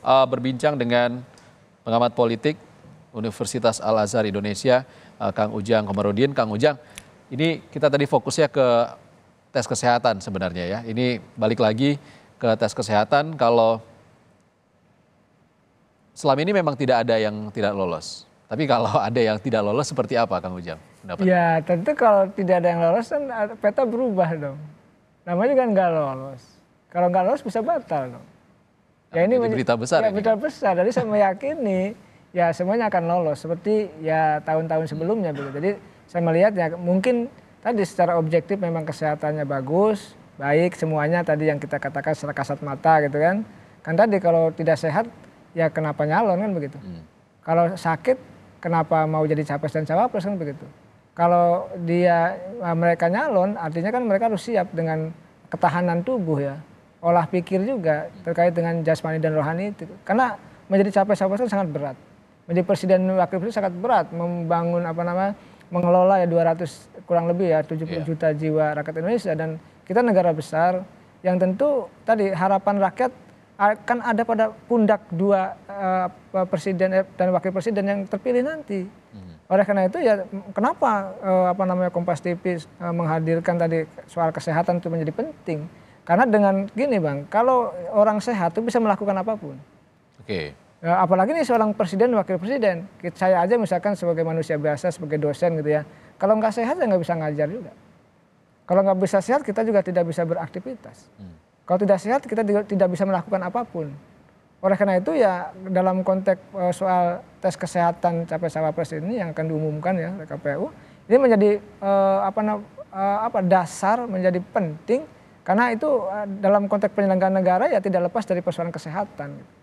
berbincang dengan pengamat politik Universitas Al-Azhar Indonesia, Kang Ujang Komarudin. Kang Ujang, ini kita tadi fokusnya ke tes kesehatan sebenarnya ya. Ini balik lagi ke tes kesehatan, kalau selama ini memang tidak ada yang tidak lolos. Tapi kalau ada yang tidak lolos seperti apa, Kang Ujang? Ya tentu kalau tidak ada yang lolos kan peta berubah dong. Namanya kan nggak lolos. Kalau nggak lolos bisa batal dong. Ya ini berita besar. Ya berita besar. Jadi saya meyakini ya semuanya akan lolos seperti ya tahun-tahun sebelumnya begitu. Jadi saya melihat ya mungkin tadi secara objektif memang kesehatannya bagus, baik semuanya tadi yang kita katakan secara kasat mata gitu kan. Kan tadi kalau tidak sehat ya kenapa nyalon kan begitu. Kalau sakit kenapa mau jadi capres dan cawapres kan begitu. Kalau mereka nyalon artinya kan mereka harus siap dengan ketahanan tubuh ya. Olah pikir juga terkait dengan jasmani dan rohani itu. Karena menjadi capres cawapres kan sangat berat. Menjadi presiden wakil presiden sangat berat, membangun mengelola ya 200 kurang lebih ya 70 juta jiwa rakyat Indonesia, dan kita negara besar yang tentu tadi harapan rakyat akan ada pada pundak dua presiden dan wakil presiden yang terpilih nanti. Oleh karena itu ya kenapa Kompas TV menghadirkan tadi soal kesehatan itu menjadi penting. Karena dengan gini Bang, kalau orang sehat itu bisa melakukan apapun. Oke. Ya, apalagi nih seorang presiden, wakil presiden. Saya aja misalkan sebagai manusia biasa, sebagai dosen gitu ya. Kalau nggak sehat ya nggak bisa ngajar juga. Kalau nggak bisa sehat kita juga tidak bisa beraktivitas. Kalau tidak sehat kita tidak bisa melakukan apapun. Oleh karena itu ya dalam konteks soal tes kesehatan capres-cawapres ini yang akan diumumkan ya oleh KPU, ini menjadi dasar, menjadi penting karena itu dalam konteks penyelenggaraan negara ya tidak lepas dari persoalan kesehatan.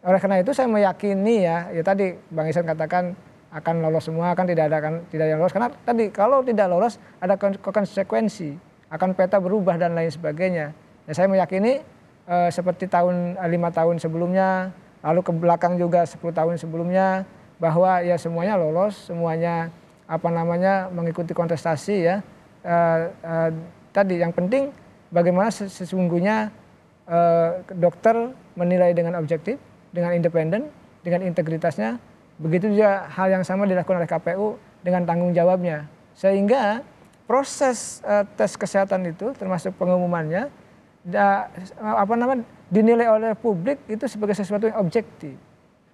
Oleh karena itu saya meyakini ya tadi Bang Ihsan katakan akan lolos semua, kan tidak yang lolos karena tadi kalau tidak lolos ada konsekuensi, akan peta berubah dan lain sebagainya. Ya, saya meyakini seperti 5 tahun sebelumnya, lalu ke belakang juga 10 tahun sebelumnya, bahwa ya semuanya lolos, semuanya mengikuti kontestasi ya. Tadi yang penting bagaimana sesungguhnya dokter menilai dengan objektif, dengan independen, dengan integritasnya. Begitu juga hal yang sama dilakukan oleh KPU dengan tanggung jawabnya. Sehingga proses tes kesehatan itu termasuk pengumumannya dinilai oleh publik itu sebagai sesuatu yang objektif.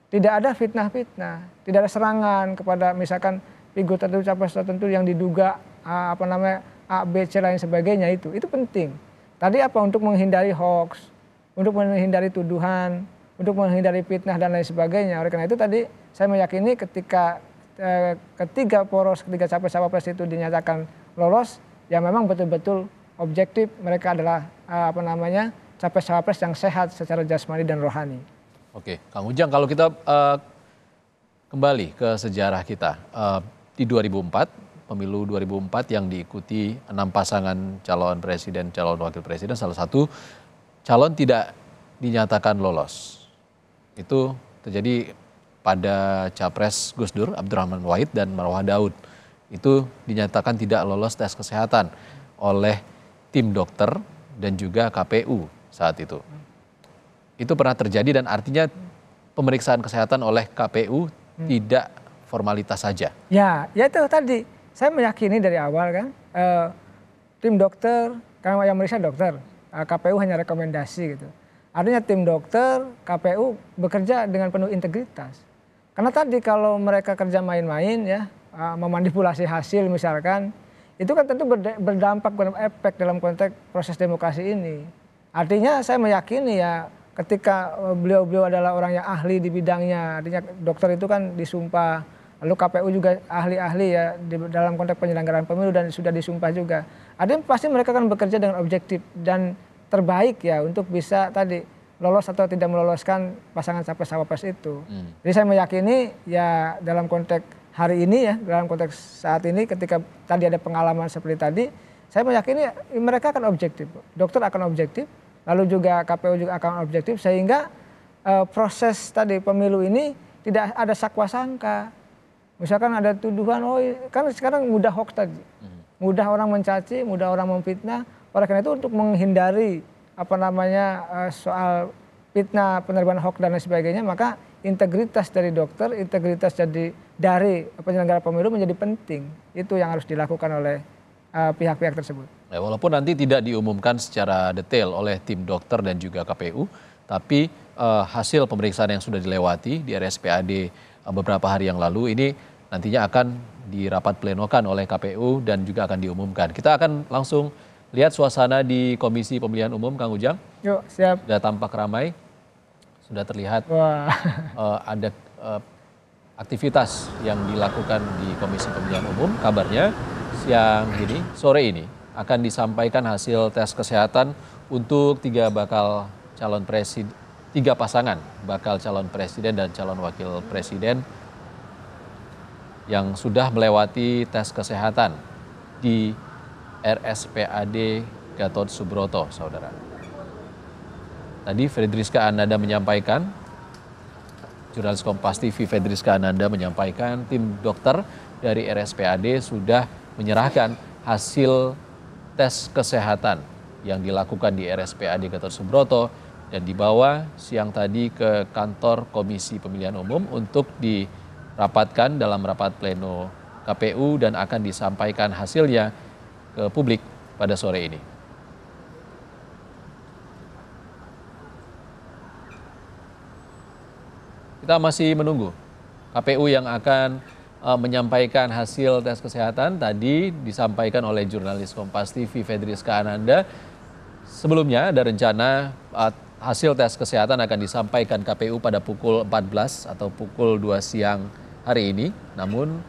Tidak ada fitnah-fitnah, tidak ada serangan kepada misalkan figur tertentu, capres tertentu yang diduga A, B, C lain sebagainya itu penting. Tadi untuk menghindari hoax, untuk menghindari tuduhan, untuk menghindari fitnah dan lain sebagainya. Oleh karena itu tadi saya meyakini ketika ketiga capres-cawapres itu dinyatakan lolos, ya memang betul-betul objektif mereka adalah capres-cawapres yang sehat secara jasmani dan rohani. Oke, Kang Ujang, kalau kita kembali ke sejarah kita di 2004, pemilu 2004 yang diikuti 6 pasangan calon presiden, calon wakil presiden, salah satu calon tidak dinyatakan lolos. Itu terjadi pada capres Gus Dur, Abdurrahman Wahid dan Marwah Daud. Itu dinyatakan tidak lolos tes kesehatan oleh tim dokter dan juga KPU saat itu. Itu pernah terjadi dan artinya pemeriksaan kesehatan oleh KPU tidak formalitas saja. Ya itu tadi. Saya meyakini dari awal kan, tim dokter, karena yang meriksa dokter, KPU hanya rekomendasi gitu. Artinya tim dokter, KPU bekerja dengan penuh integritas. Karena tadi kalau mereka kerja main-main ya, memanipulasi hasil misalkan, itu kan tentu berdampak, berefek dalam konteks proses demokrasi ini. Artinya saya meyakini ya ketika beliau adalah orang yang ahli di bidangnya, artinya dokter itu kan disumpah, lalu KPU juga ahli-ahli ya dalam konteks penyelenggaraan pemilu dan sudah disumpah juga. Artinya pasti mereka kan bekerja dengan objektif dan terbaik ya untuk bisa tadi lolos atau tidak meloloskan pasangan capres-cawapres itu. Jadi saya meyakini ya dalam konteks hari ini ya, dalam konteks saat ini ketika tadi ada pengalaman seperti tadi, saya meyakini mereka akan objektif. Dokter akan objektif, lalu juga KPU juga akan objektif sehingga proses tadi pemilu ini tidak ada sakwa sangka. Misalkan ada tuduhan, kan sekarang mudah hoax tadi. Mudah orang mencaci, mudah orang memfitnah. Oleh karena itu untuk menghindari soal fitnah, penerbaan hoax dan lain sebagainya, maka integritas dari dokter, integritas dari penyelenggara pemilu menjadi penting. Itu yang harus dilakukan oleh pihak-pihak tersebut. Ya, walaupun nanti tidak diumumkan secara detail oleh tim dokter dan juga KPU, tapi hasil pemeriksaan yang sudah dilewati di RSPAD beberapa hari yang lalu ini nantinya akan dirapat plenokan oleh KPU dan juga akan diumumkan. Kita akan langsung lihat suasana di Komisi Pemilihan Umum, Kang Ujang. Yuk, siap. Sudah tampak ramai, sudah terlihat ada aktivitas yang dilakukan di Komisi Pemilihan Umum. Kabarnya sore ini akan disampaikan hasil tes kesehatan untuk tiga pasangan bakal calon presiden dan calon wakil presiden yang sudah melewati tes kesehatan di RSPAD Gatot Subroto, saudara. Tadi Fedriska Ananda menyampaikan, jurnalis Kompas TV Fedriska Ananda menyampaikan tim dokter dari RSPAD sudah menyerahkan hasil tes kesehatan yang dilakukan di RSPAD Gatot Subroto dan dibawa siang tadi ke kantor Komisi Pemilihan Umum untuk dirapatkan dalam rapat pleno KPU dan akan disampaikan hasilnya ke publik pada sore ini. Kita masih menunggu KPU yang akan menyampaikan hasil tes kesehatan. Tadi disampaikan oleh jurnalis Kompas TV Fedriska Ananda. Sebelumnya ada rencana hasil tes kesehatan akan disampaikan KPU pada pukul 14 atau pukul 2 siang hari ini. Namun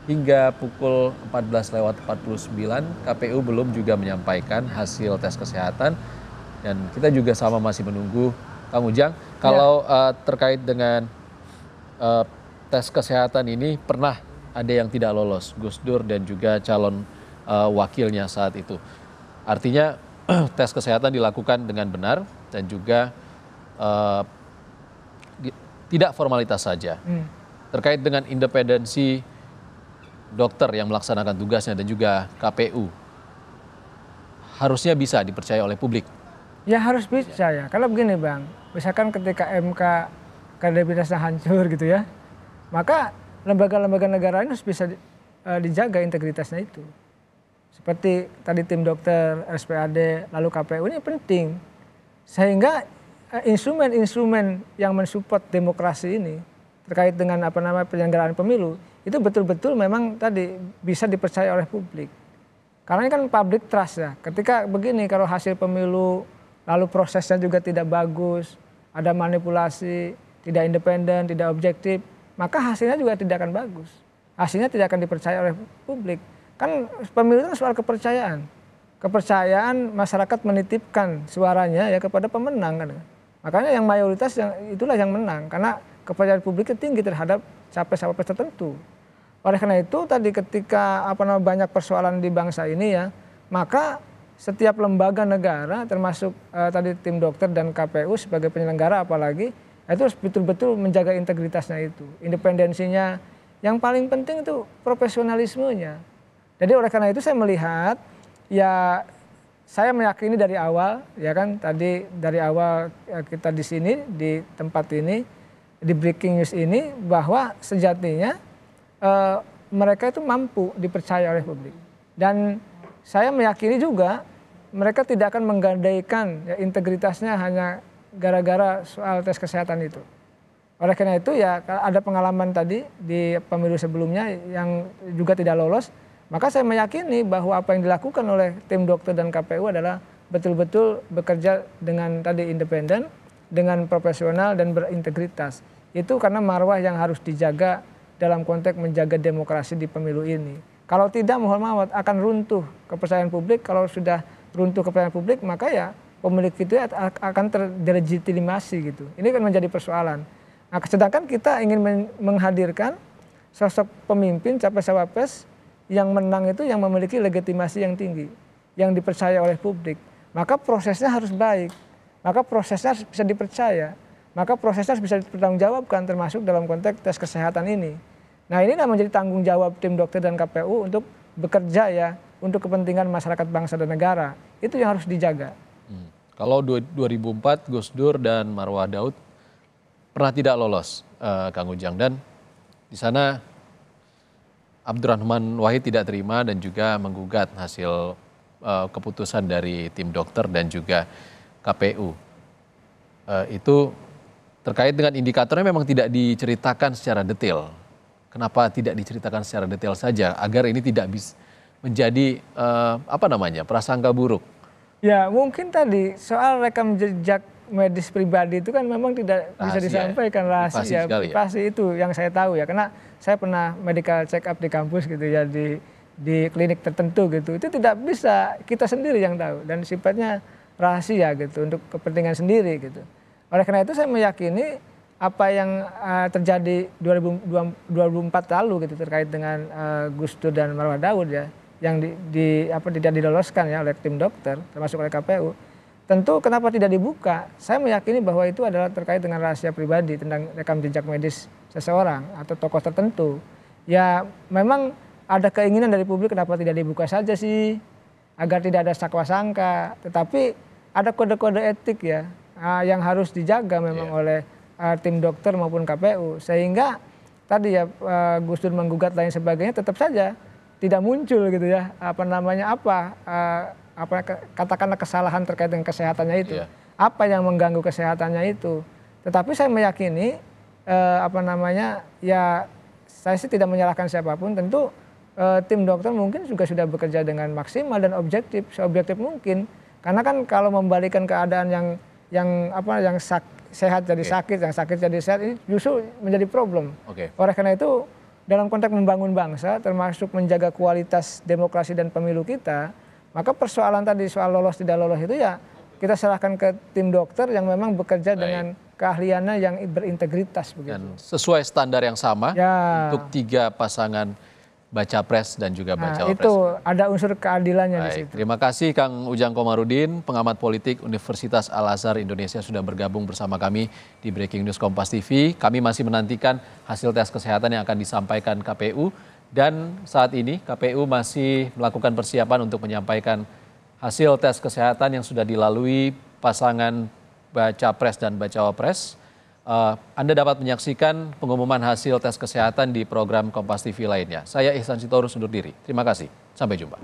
hingga pukul 14:49 KPU belum juga menyampaikan hasil tes kesehatan. Dan kita juga sama masih menunggu, Kang Ujang, kalau terkait dengan tes kesehatan ini pernah ada yang tidak lolos, Gus Dur dan juga calon wakilnya saat itu. Artinya tes kesehatan dilakukan dengan benar dan juga tidak formalitas saja. Terkait dengan independensi dokter yang melaksanakan tugasnya dan juga KPU, harusnya bisa dipercaya oleh publik. Ya harus bisa ya. Kalau begini Bang, misalkan ketika MK kredibilitasnya hancur gitu ya, maka lembaga-lembaga negara ini harus bisa dijaga integritasnya itu. Seperti tadi tim dokter, RSPAD, lalu KPU ini penting. Sehingga instrumen-instrumen yang mensupport demokrasi ini terkait dengan penyelenggaraan pemilu itu betul-betul memang tadi bisa dipercaya oleh publik. Karena ini kan public trust ya. Ketika begini kalau hasil pemilu lalu prosesnya juga tidak bagus, ada manipulasi, tidak independen, tidak objektif, maka hasilnya juga tidak akan bagus. Hasilnya tidak akan dipercaya oleh publik. Kan pemilu itu soal kepercayaan. Kepercayaan masyarakat menitipkan suaranya ya kepada pemenang kan. Makanya yang mayoritas itulah yang menang karena kepercayaan publiknya tinggi terhadap capres-capres tertentu. Oleh karena itu tadi ketika banyak persoalan di bangsa ini ya, maka setiap lembaga negara termasuk tadi tim dokter dan KPU sebagai penyelenggara apalagi itu harus betul-betul menjaga integritasnya itu, independensinya. Yang paling penting itu profesionalismenya. Jadi oleh karena itu saya melihat ya saya meyakini dari awal ya kan tadi dari awal kita di sini di tempat ini di breaking news ini bahwa sejatinya mereka itu mampu dipercaya oleh publik. Dan saya meyakini juga mereka tidak akan menggadaikan ya, integritasnya hanya gara-gara soal tes kesehatan itu. Oleh karena itu ya ada pengalaman tadi di pemilu sebelumnya yang juga tidak lolos, maka saya meyakini bahwa apa yang dilakukan oleh tim dokter dan KPU adalah betul-betul bekerja dengan tadi independen, dengan profesional dan berintegritas. Itu karena marwah yang harus dijaga dalam konteks menjaga demokrasi di pemilu ini. Kalau tidak mohon maaf akan runtuh kepercayaan publik. Kalau sudah runtuh kepercayaan publik maka ya pemilik itu akan terdelegitimasi gitu. Ini kan menjadi persoalan. Nah, sedangkan kita ingin menghadirkan sosok pemimpin capres-cawapres yang menang itu yang memiliki legitimasi yang tinggi, yang dipercaya oleh publik. Maka prosesnya harus baik, maka prosesnya harus bisa dipercaya, maka prosesnya harus bisa dipertanggungjawabkan termasuk dalam konteks tes kesehatan ini. Nah ini menjadi tanggung jawab tim dokter dan KPU untuk bekerja ya untuk kepentingan masyarakat bangsa dan negara. Itu yang harus dijaga. Kalau 2004 Gus Dur dan Marwah Daud pernah tidak lolos, Kang Ujang, dan di sana Abdurrahman Wahid tidak terima dan juga menggugat hasil keputusan dari tim dokter dan juga KPU. Itu terkait dengan indikatornya memang tidak diceritakan secara detail. Kenapa tidak diceritakan secara detail saja agar ini tidak bisa menjadi prasangka buruk? Ya mungkin tadi soal rekam jejak medis pribadi itu kan memang tidak bisa disampaikan, rahasia, privasi itu yang saya tahu ya, karena saya pernah medical check up di kampus gitu ya, di klinik tertentu gitu, itu tidak bisa kita sendiri yang tahu dan sifatnya rahasia gitu untuk kepentingan sendiri gitu. Oleh karena itu saya meyakini apa yang terjadi 2004 lalu gitu terkait dengan Gus Dur dan Marwah Daud ya, yang tidak diloloskan ya oleh tim dokter termasuk oleh KPU. Tentu kenapa tidak dibuka? Saya meyakini bahwa itu adalah terkait dengan rahasia pribadi tentang rekam jejak medis seseorang atau tokoh tertentu. Ya memang ada keinginan dari publik kenapa tidak dibuka saja sih, agar tidak ada sakwa sangka. Tetapi ada kode-kode etik ya yang harus dijaga memang oleh tim dokter maupun KPU. Sehingga tadi ya Gus Dur menggugat lain sebagainya tetap saja tidak muncul gitu ya katakanlah kesalahan terkait dengan kesehatannya itu, apa yang mengganggu kesehatannya itu. Tetapi saya meyakini ya saya sih tidak menyalahkan siapapun, tentu tim dokter mungkin juga sudah bekerja dengan maksimal dan objektif, seobjektif mungkin. Karena kan kalau membalikan keadaan yang sehat jadi sakit, yang sakit jadi sehat, ini justru menjadi problem. Oleh karena itu dalam konteks membangun bangsa termasuk menjaga kualitas demokrasi dan pemilu kita, maka persoalan tadi soal lolos tidak lolos itu ya kita serahkan ke tim dokter yang memang bekerja dengan keahliannya yang berintegritas begitu. Dan sesuai standar yang sama untuk 3 pasangan baca pres dan juga baca wapres. Itu ada unsur keadilannya di situ. Terima kasih Kang Ujang Komarudin, pengamat politik Universitas Al-Azhar Indonesia sudah bergabung bersama kami di Breaking News Kompas TV. Kami masih menantikan hasil tes kesehatan yang akan disampaikan KPU. Dan saat ini KPU masih melakukan persiapan untuk menyampaikan hasil tes kesehatan yang sudah dilalui pasangan baca pres dan bacawa pres. Anda dapat menyaksikan pengumuman hasil tes kesehatan di program Kompas TV lainnya. Saya Ihsan Sitorus undur diri. Terima kasih. Sampai jumpa.